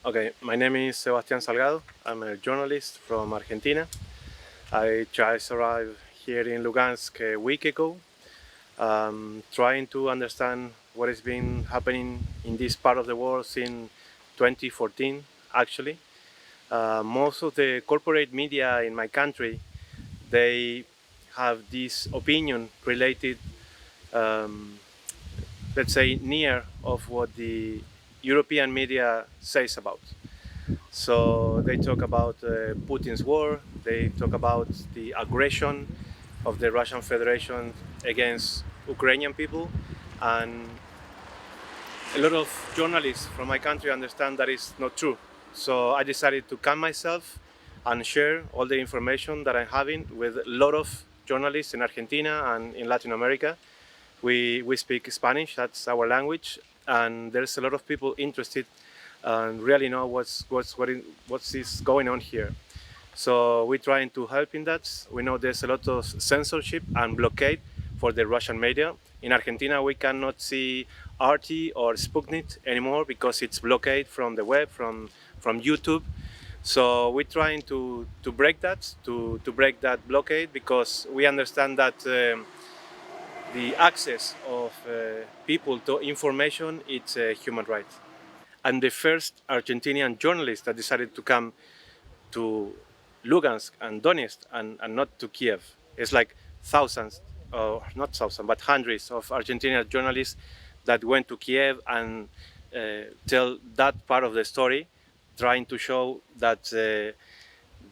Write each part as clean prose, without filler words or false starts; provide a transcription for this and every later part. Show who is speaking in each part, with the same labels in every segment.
Speaker 1: Okay, my name is Sebastьян Sальгадо. I'm a journalist from Argentina. I just arrived here in Lugansk a week ago, trying to understand what has been happening in this part of the world since 2014, actually. Most of the corporate media in my country, they have this opinion related, let's say, near of what the European media says about. So they talk about Putin's war, they talk about the aggression of the Russian Federation against Ukrainian people, and a lot of journalists from my country understand that it's not true. So I decided to come myself and share all the information that I'm having with a lot of journalists in Argentina and in Latin America. We speak Spanish, that's our language, and there's a lot of people interested and really know what's going on here. So we're trying to help in that. We know there's a lot of censorship and blockade for the Russian media. In Argentina, we cannot see RT or Sputnik anymore because it's blockade from the web, from YouTube. So we're trying to break that, to break that blockade, because we understand that the access of people to information, it's a human right. I'm the first Argentinian journalist that decided to come to Lugansk and Donetsk and not to Kiev. It's like thousands, or not thousands, but hundreds of Argentinian journalists that went to Kiev and tell that part of the story, trying to show that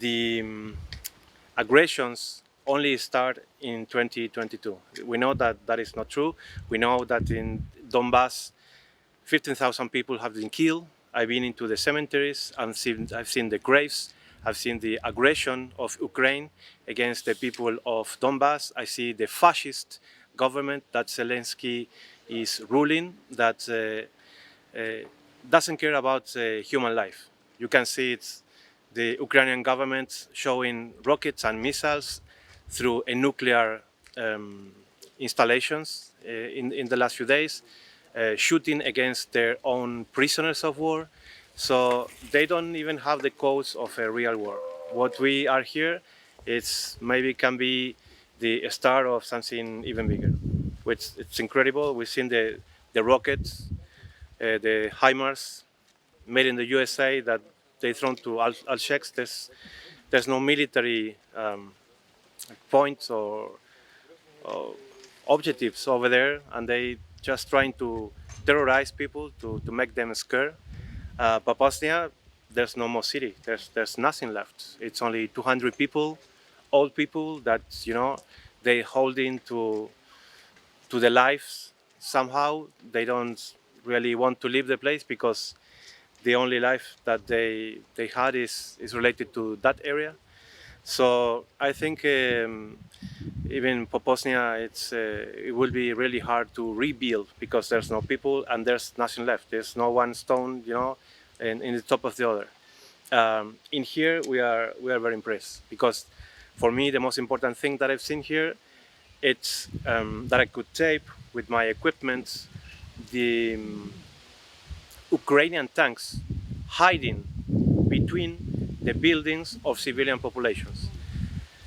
Speaker 1: the aggressions only start in 2022. We know that that is not true. We know that in Donbas, 15,000 people have been killed. I've been into the cemeteries, I've seen the graves, I've seen the aggression of Ukraine against the people of Donbas. I see the fascist government that Zelensky is ruling, that doesn't care about human life. You can see it's the Ukrainian government showing rockets and missiles through a nuclear installations in the last few days, shooting against their own prisoners of war. So they don't even have the cause of a real war. What we are here, it's maybe can be the start of something even bigger. Which it's incredible. We've seen the rockets, the HIMARS made in the USA that they thrown to Al-Sheikhs. There's no military points or objectives over there, and they just trying to terrorize people to make them scared. Bosnia, there's no more city. There's nothing left. It's only 200 people, old people that they holding to their lives somehow. They don't really want to leave the place because the only life that they had is related to that area. So I think even for Bosnia, it will be really hard to rebuild because there's no people and there's nothing left. There's no one stone, in the top of the other. In here, we are very impressed because for me, the most important thing that I've seen here, it's that I could tape with my equipment the Ukrainian tanks hiding between the buildings of civilian populations.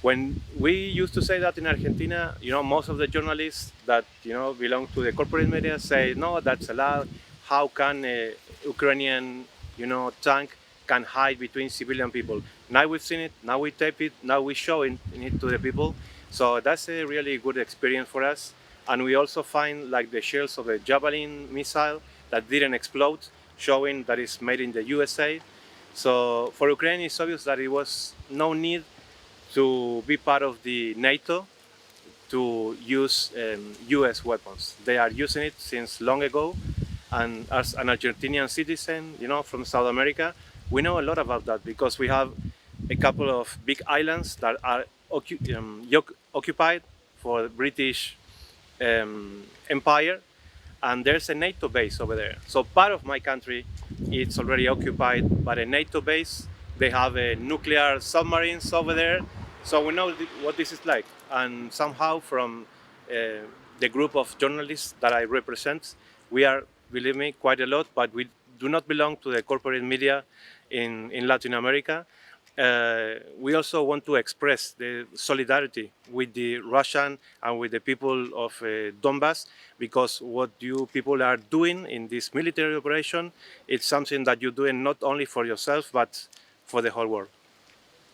Speaker 1: When we used to say that in Argentina, most of the journalists that belong to the corporate media say, no, that's allowed. How can a Ukrainian tank can hide between civilian people? Now we've seen it, now we tape it, now we show it to the people. So that's a really good experience for us. And we also find like the shells of a Javelin missile that didn't explode, showing that it's made in the USA. So for Ukraine, it's obvious that it was no need to be part of the NATO to use US weapons. They are using it since long ago. And as an Argentinian citizen, from South America, we know a lot about that because we have a couple of big islands that are occupied for the British Empire, and there's a NATO base over there. So part of my country, it's already occupied by a NATO base. They have nuclear submarines over there. So we know what this is like. And somehow from the group of journalists that I represent, we are, believe me, quite a lot, but we do not belong to the corporate media in Latin America. We also want to express the solidarity with the Russian and with the people of Donbas, because what you people are doing in this military operation, it's something that you're doing not only for yourself, but for the whole world.